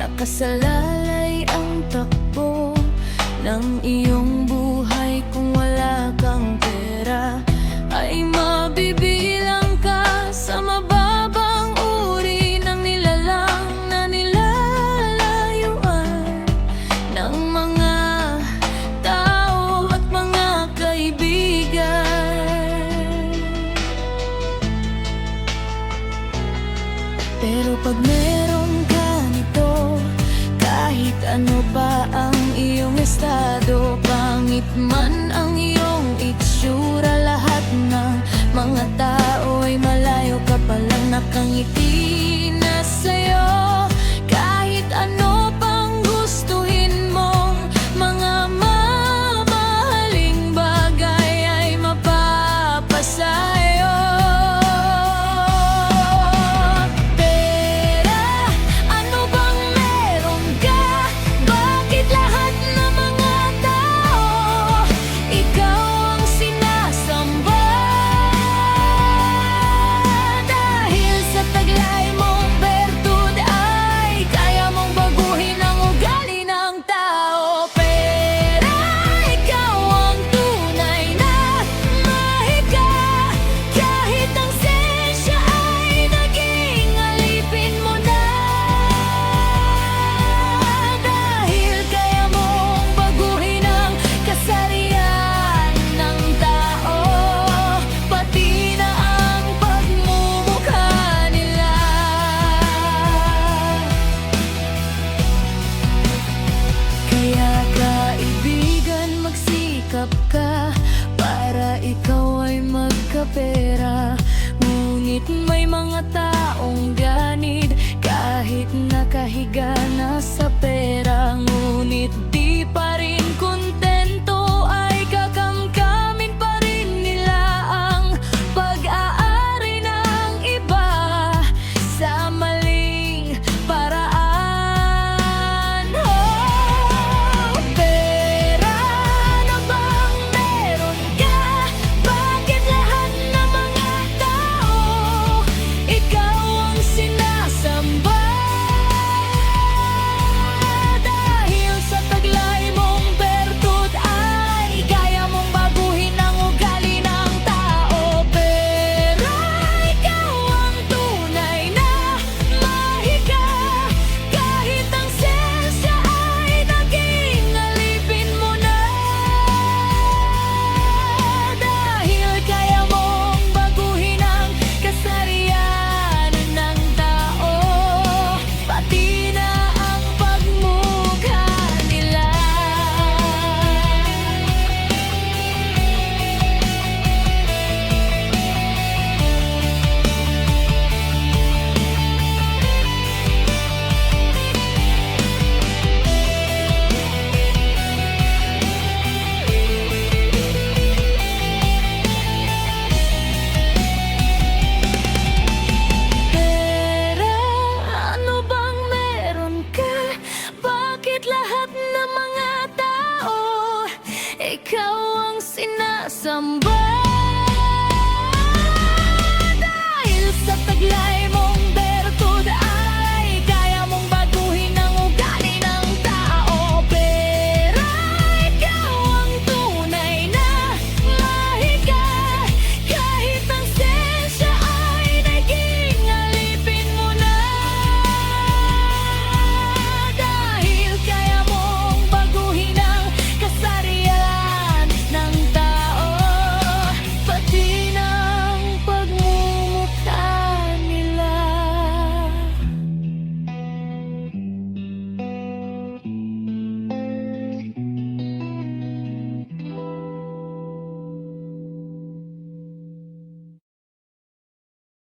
Nakasalalay ang takbo ng iyong buhay. Kung wala kang pera ay mabibilang ka sa mababang uri ng nilalang na nilalayuan ng mga tao at mga kaibigan. Pero pag meron ka nito, kahit ano pa ang iyong estado, pangit man ang iyong itsura, lahat ng mga tao ay malayo ka palang nakangiti.